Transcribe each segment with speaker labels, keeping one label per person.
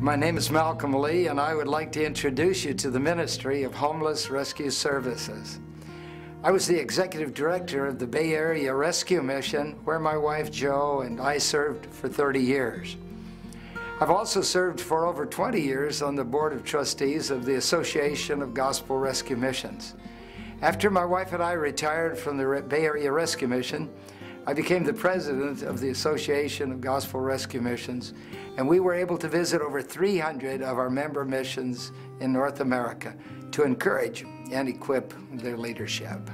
Speaker 1: My name is Malcolm Lee, and I would like to introduce you to the Ministry of Homeless Rescue Services. I was the executive director of the Bay Area Rescue Mission, where my wife Jo and I served for 30 years. I've also served for over 20 years on the Board of Trustees of the Association of Gospel Rescue Missions. After my wife and I retired from the Bay Area Rescue Mission, I became the president of the Association of Gospel Rescue Missions, and we were able to visit over 300 of our member missions in North America to encourage and equip their leadership.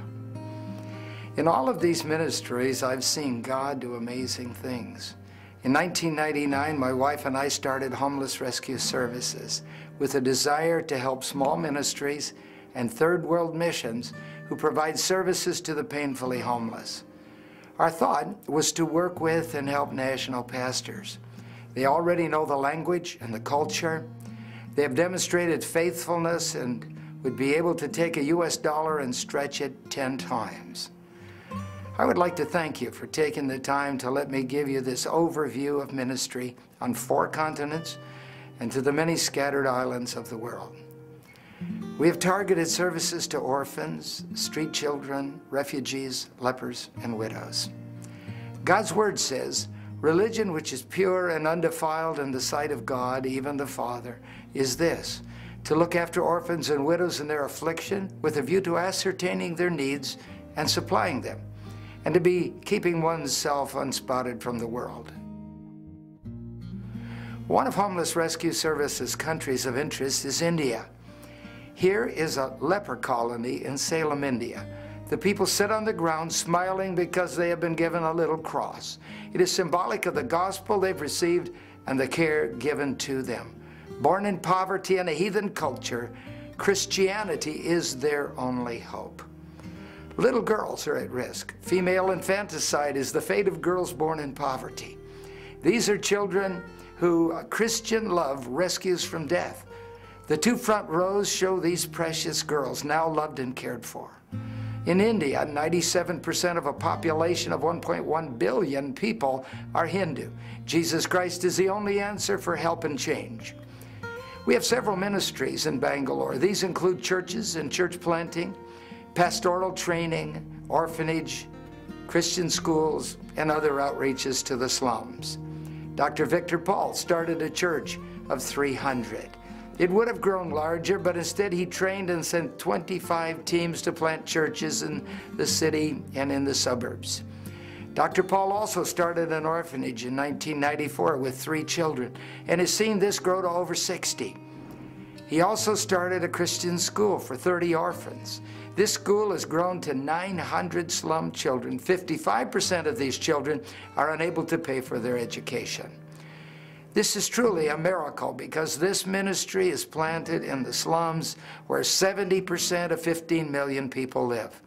Speaker 1: In all of these ministries, I've seen God do amazing things. In 1999, my wife and I started Homeless Rescue Services with a desire to help small ministries and third world missions who provide services to the painfully homeless. Our thought was to work with and help national pastors. They already know the language and the culture. They have demonstrated faithfulness and would be able to take a US dollar and stretch it 10 times. I would like to thank you for taking the time to let me give you this overview of ministry on 4 continents and to the many scattered islands of the world. We have targeted services to orphans, street children, refugees, lepers, and widows. God's word says, "Religion which is pure and undefiled in the sight of God, even the Father, is this, to look after orphans and widows in their affliction with a view to ascertaining their needs and supplying them, and to be keeping oneself unspotted from the world." One of Homeless Rescue Services' countries of interest is India. Here is a leper colony in Salem, India. The people sit on the ground smiling because they have been given a little cross. It is symbolic of the gospel they've received and the care given to them. Born in poverty and a heathen culture, Christianity is their only hope. Little girls are at risk. Female infanticide is the fate of girls born in poverty. These are children who Christian love rescues from death. The 2 front rows show these precious girls, now loved and cared for. In India, 97% of a population of 1.1 billion people are Hindu. Jesus Christ is the only answer for help and change. We have several ministries in Bangalore. These include churches and church planting, pastoral training, orphanage, Christian schools, and other outreaches to the slums. Dr. Victor Paul started a church of 300. It would have grown larger, but instead he trained and sent 25 teams to plant churches in the city and in the suburbs. Dr. Paul also started an orphanage in 1994 with 3 children and has seen this grow to over 60. He also started a Christian school for 30 orphans. This school has grown to 900 slum children. 55% of these children are unable to pay for their education. This is truly a miracle because this ministry is planted in the slums where 70% of 15 million people live.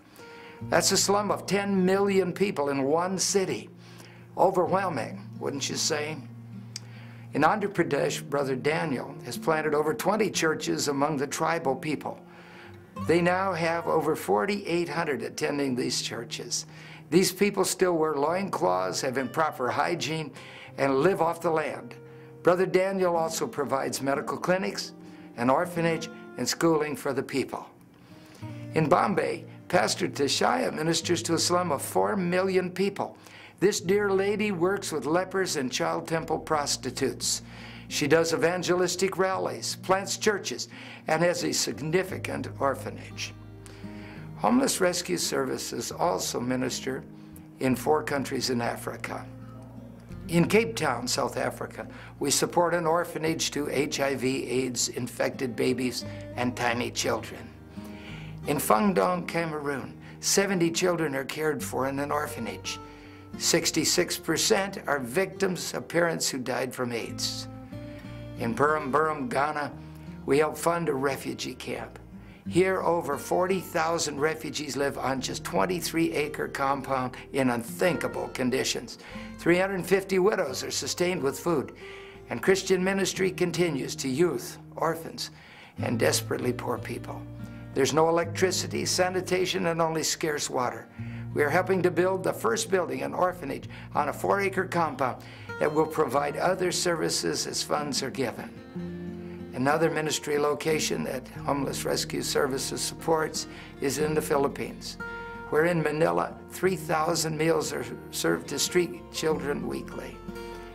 Speaker 1: That's a slum of 10 million people in one city. Overwhelming, wouldn't you say? In Andhra Pradesh, Brother Daniel has planted over 20 churches among the tribal people. They now have over 4,800 attending these churches. These people still wear loincloths, have improper hygiene, and live off the land. Brother Daniel also provides medical clinics, an orphanage, and schooling for the people. In Bombay, Pastor Tashaya ministers to a slum of 4 million people. This dear lady works with lepers and child temple prostitutes. She does evangelistic rallies, plants churches, and has a significant orphanage. Homeless Rescue Services also minister in 4 countries in Africa. In Cape Town, South Africa, we support an orphanage to HIV/AIDS infected babies and tiny children. In Phang Dong, Cameroon, 70 children are cared for in an orphanage. 66% are victims of parents who died from AIDS. In Burum, Ghana, we help fund a refugee camp. Here, over 40,000 refugees live on just 23-acre compound in unthinkable conditions. 350 widows are sustained with food, and Christian ministry continues to youth, orphans, and desperately poor people. There's no electricity, sanitation, and only scarce water. We are helping to build the first building, an orphanage, on a 4-acre compound that will provide other services as funds are given. Another ministry location that Homeless Rescue Services supports is in the Philippines, where in Manila, 3,000 meals are served to street children weekly.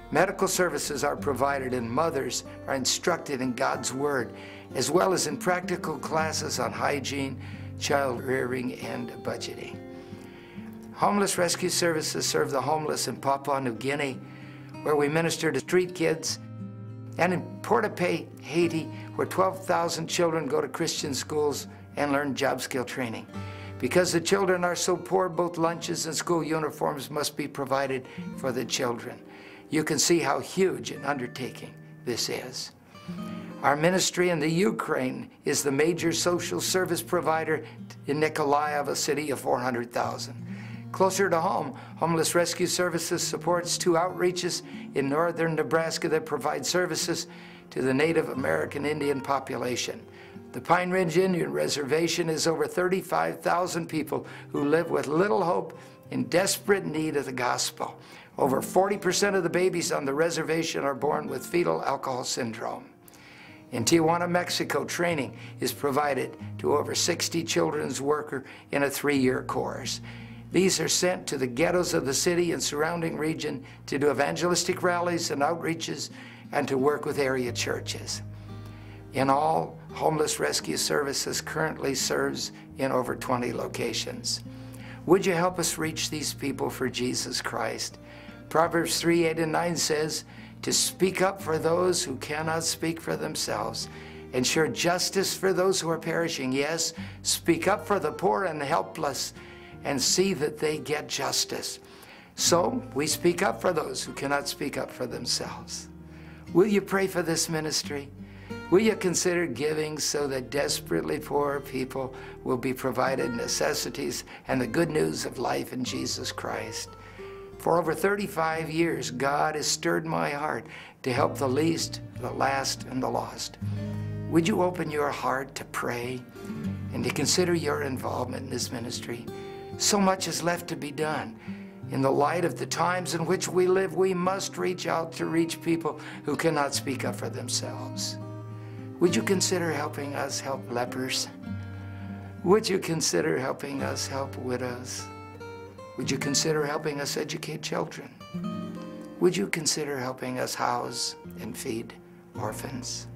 Speaker 1: Medical services are provided and mothers are instructed in God's Word, as well as in practical classes on hygiene, child rearing, and budgeting. Homeless Rescue Services serve the homeless in Papua New Guinea, where we minister to street kids, and in Port-au-Paix, Haiti, where 12,000 children go to Christian schools and learn job skill training. Because the children are so poor, both lunches and school uniforms must be provided for the children. You can see how huge an undertaking this is. Our ministry in the Ukraine is the major social service provider in Nikolaev, a city of 400,000. Closer to home, Homeless Rescue Services supports 2 outreaches in northern Nebraska that provide services to the Native American Indian population. The Pine Ridge Indian Reservation is over 35,000 people who live with little hope, in desperate need of the gospel. Over 40% of the babies on the reservation are born with fetal alcohol syndrome. In Tijuana, Mexico, training is provided to over 60 children's workers in a 3-year course. These are sent to the ghettos of the city and surrounding region to do evangelistic rallies and outreaches and to work with area churches. In all, Homeless Rescue Services currently serves in over 20 locations. Would you help us reach these people for Jesus Christ? Proverbs 3:8 and 9 says, to speak up for those who cannot speak for themselves, ensure justice for those who are perishing. Yes, speak up for the poor and the helpless, and see that they get justice. So we speak up for those who cannot speak up for themselves. Will you pray for this ministry? Will you consider giving so that desperately poor people will be provided necessities and the good news of life in Jesus Christ? For over 35 years, God has stirred my heart to help the least, the last, and the lost. Would you open your heart to pray and to consider your involvement in this ministry? So much is left to be done. In the light of the times in which we live, we must reach out to reach people who cannot speak up for themselves. Would you consider helping us help lepers? Would you consider helping us help widows? Would you consider helping us educate children? Would you consider helping us house and feed orphans?